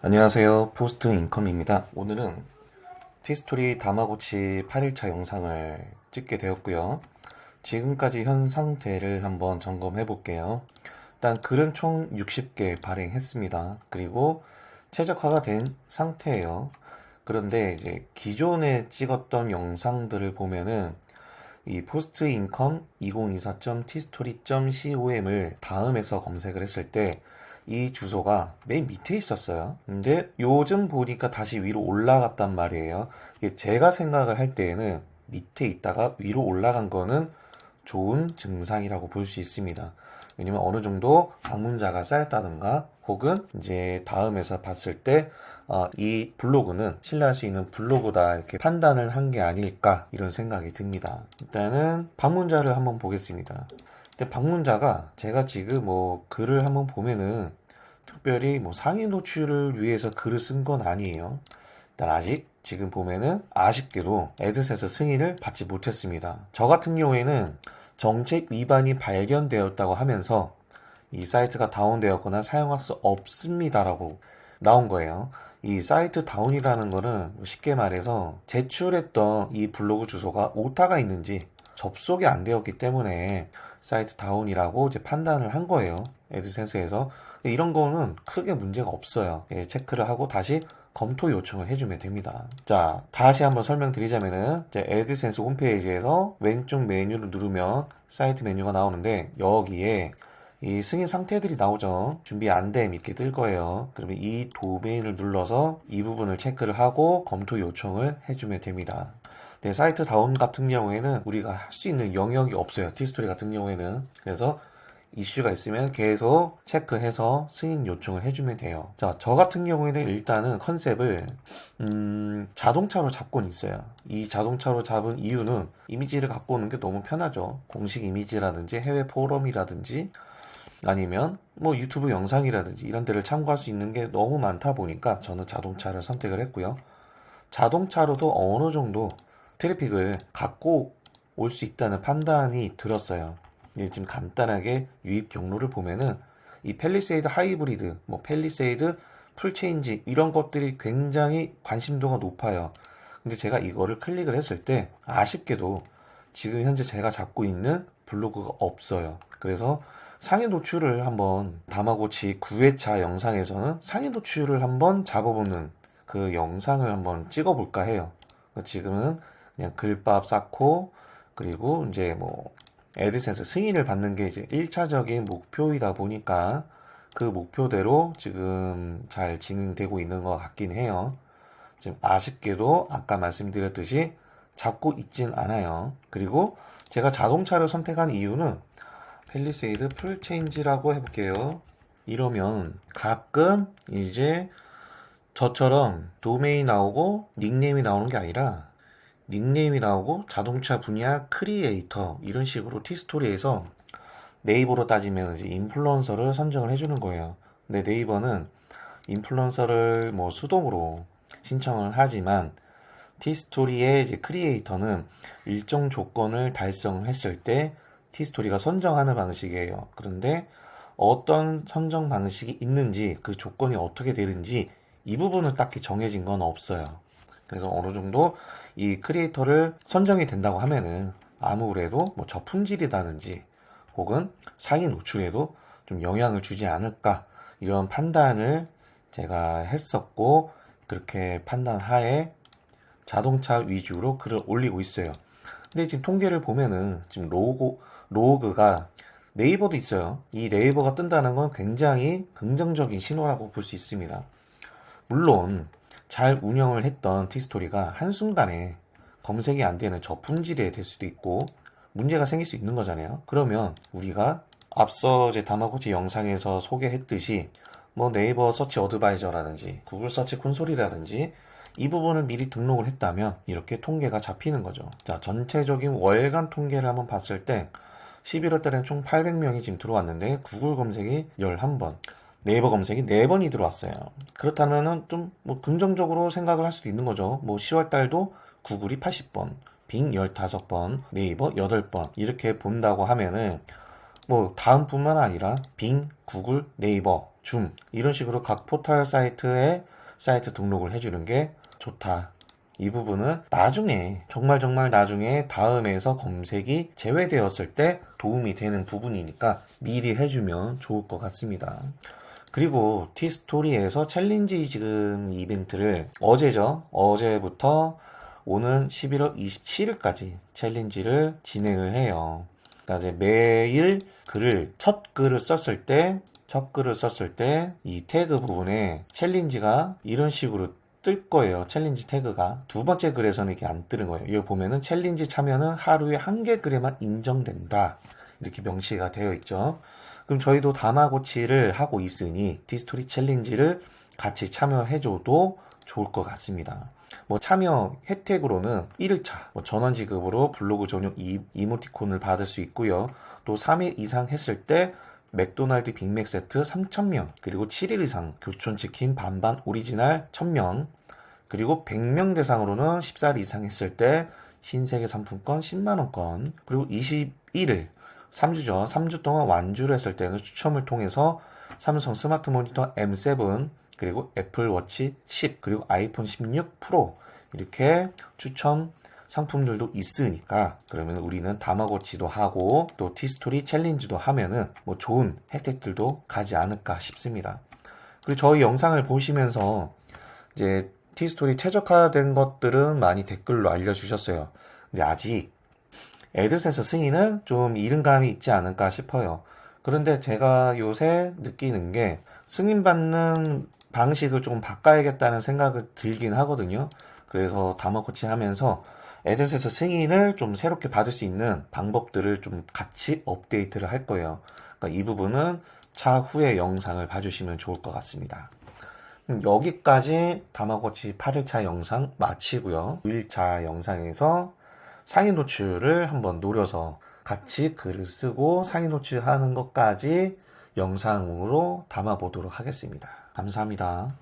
안녕하세요. 포스트 인컴입니다. 오늘은 티스토리 다마고치 8일차 영상을 찍게 되었고요. 지금까지 현 상태를 한번 점검해 볼게요. 일단 글은 총 60개 발행했습니다. 그리고 최적화가 된 상태예요. 그런데 이제 기존에 찍었던 영상들을 보면은 이 포스트 인컴 2024.tstory.com을 다음에서 검색을 했을 때 이 주소가 맨 밑에 있었어요. 근데 요즘 보니까 다시 위로 올라갔단 말이에요. 이게 제가 생각을 할 때에는 밑에 있다가 위로 올라간 거는 좋은 증상이라고 볼 수 있습니다. 왜냐면 어느 정도 방문자가 쌓였다든가 혹은 이제 다음에서 봤을 때 이 블로그는 신뢰할 수 있는 블로그다 이렇게 판단을 한 게 아닐까 이런 생각이 듭니다. 일단은 방문자를 한번 보겠습니다. 근데 방문자가 제가 지금 뭐 글을 한번 보면은 특별히 뭐 상위 노출을 위해서 글을 쓴 건 아니에요. 일단 아직 지금 보면은 아쉽게도 애드센스 승인을 받지 못했습니다. 저 같은 경우에는 정책 위반이 발견되었다고 하면서 이 사이트가 다운되었거나 사용할 수 없습니다라고 나온 거예요. 이 사이트 다운이라는 거는 쉽게 말해서 제출했던 이 블로그 주소가 오타가 있는지 접속이 안 되었기 때문에 사이트 다운이라고 이제 판단을 한 거예요. 애드센스에서. 이런 거는 크게 문제가 없어요. 예, 체크를 하고 다시 검토 요청을 해주면 됩니다. 자, 다시 한번 설명드리자면은 이제 애드센스 홈페이지에서 왼쪽 메뉴를 누르면 사이트 메뉴가 나오는데 여기에 이 승인 상태들이 나오죠. 준비 안 됨 이렇게 뜰 거예요. 그러면 이 도메인을 눌러서 이 부분을 체크를 하고 검토 요청을 해주면 됩니다. 네, 사이트 다운 같은 경우에는 우리가 할 수 있는 영역이 없어요. 티스토리 같은 경우에는. 그래서 이슈가 있으면 계속 체크해서 승인 요청을 해주면 돼요. 자, 저 같은 경우에는 일단은 컨셉을 자동차로 잡고는 있어요. 이 자동차로 잡은 이유는 이미지를 갖고 오는 게 너무 편하죠. 공식 이미지라든지 해외 포럼이라든지 아니면 뭐 유튜브 영상이라든지 이런 데를 참고할 수 있는 게 너무 많다 보니까 저는 자동차를 선택을 했고요. 자동차로도 어느 정도 트래픽을 갖고 올 수 있다는 판단이 들었어요. 지금 간단하게 유입 경로를 보면은 이 펠리세이드 하이브리드, 뭐 펠리세이드 풀체인지 이런 것들이 굉장히 관심도가 높아요. 근데 제가 이거를 클릭을 했을 때 아쉽게도 지금 현재 제가 잡고 있는 블로그가 없어요. 그래서 상위 노출을 한번 다마고치 9회차 영상에서는 상위 노출을 한번 잡아보는 그 영상을 한번 찍어볼까 해요. 지금은 그냥 글밥 쌓고 그리고 이제 뭐 애드센스 승인을 받는 게 이제 1차적인 목표이다 보니까 그 목표대로 지금 잘 진행되고 있는 것 같긴 해요. 지금 아쉽게도 아까 말씀드렸듯이 잡고 있진 않아요. 그리고 제가 자동차를 선택한 이유는 펠리세이드 풀체인지라고 해볼게요. 이러면 가끔 이제 저처럼 도메인 나오고 닉네임이 나오는 게 아니라 닉네임이 나오고 자동차 분야 크리에이터 이런 식으로 티스토리에서 네이버로 따지면 이제 인플루언서를 선정을 해주는 거예요. 근데 네이버는 인플루언서를 뭐 수동으로 신청을 하지만 티스토리의 이제 크리에이터는 일정 조건을 달성을 했을 때 티스토리가 선정하는 방식이에요. 그런데 어떤 선정 방식이 있는지 그 조건이 어떻게 되는지 이 부분은 딱히 정해진 건 없어요. 그래서 어느 정도 이 크리에이터를 선정이 된다고 하면은 아무래도 뭐 저품질이라든지 혹은 상위 노출에도 좀 영향을 주지 않을까 이런 판단을 제가 했었고 그렇게 판단하에 자동차 위주로 글을 올리고 있어요. 근데 지금 통계를 보면은 지금 로그가 네이버도 있어요. 이 네이버가 뜬다는 건 굉장히 긍정적인 신호라고 볼 수 있습니다. 물론 잘 운영을 했던 티스토리가 한순간에 검색이 안 되는 저품질이 될 수도 있고 문제가 생길 수 있는 거잖아요. 그러면 우리가 앞서 제 다마고치 영상에서 소개했듯이 뭐 네이버 서치 어드바이저라든지 구글 서치 콘솔이라든지 이 부분을 미리 등록을 했다면 이렇게 통계가 잡히는 거죠. 자, 전체적인 월간 통계를 한번 봤을 때 11월 달엔 총 800명이 지금 들어왔는데 구글 검색이 11번, 네이버 검색이 4번이 들어왔어요. 그렇다면은 좀 뭐 긍정적으로 생각을 할 수도 있는 거죠. 뭐 10월 달도 구글이 80번, 빙 15번, 네이버 8번 이렇게 본다고 하면은 뭐 다음뿐만 아니라 빙, 구글, 네이버, 줌 이런 식으로 각 포털 사이트에 사이트 등록을 해주는 게 좋다. 이 부분은 나중에 정말 나중에 다음에서 검색이 제외되었을 때 도움이 되는 부분이니까 미리 해주면 좋을 것 같습니다. 그리고 티스토리에서 챌린지 지금 이벤트를 어제죠. 어제부터 오는 11월 27일까지 챌린지를 진행을 해요. 그러니까 이제 매일 첫 글을 썼을 때 이 태그 부분에 챌린지가 이런 식으로 뜰 거예요. 챌린지 태그가. 두 번째 글에서는 이렇게 안 뜨는 거예요. 여기 보면은 챌린지 참여는 하루에 한 개 글에만 인정된다. 이렇게 명시가 되어 있죠. 그럼 저희도 다마고치를 하고 있으니 티스토리 챌린지를 같이 참여해줘도 좋을 것 같습니다. 뭐 참여 혜택으로는 1일차 전원 지급으로 블로그 전용 이모티콘을 받을 수 있고요. 또 3일 이상 했을 때 맥도날드 빅맥 세트 3,000명, 그리고 7일 이상 교촌치킨 반반 오리지널 1,000명, 그리고 100명 대상으로는 14일 이상 했을 때 신세계 상품권 10만원권, 그리고 21일 3주죠. 3주 동안 완주를 했을 때는 추첨을 통해서 삼성 스마트 모니터 M7, 그리고 애플워치 10, 그리고 아이폰 16 프로 이렇게 추첨 상품들도 있으니까 그러면 우리는 다마고치도 하고 또 티스토리 챌린지도 하면은 뭐 좋은 혜택들도 가지 않을까 싶습니다. 그리고 저희 영상을 보시면서 이제 티스토리 최적화된 것들은 많이 댓글로 알려주셨어요. 근데 아직 애드센스 승인은 좀 이른감이 있지 않을까 싶어요. 그런데 제가 요새 느끼는 게 승인받는 방식을 좀 바꿔야겠다는 생각을 들긴 하거든요. 그래서 다마고치 하면서 애드센스 승인을 좀 새롭게 받을 수 있는 방법들을 좀 같이 업데이트를 할 거예요. 그러니까 이 부분은 차후에 영상을 봐주시면 좋을 것 같습니다. 여기까지 다마고치 8일차 영상 마치고요. 9일차 영상에서 상위 노출을 한번 노려서 같이 글을 쓰고 상위 노출하는 것까지 영상으로 담아보도록 하겠습니다. 감사합니다.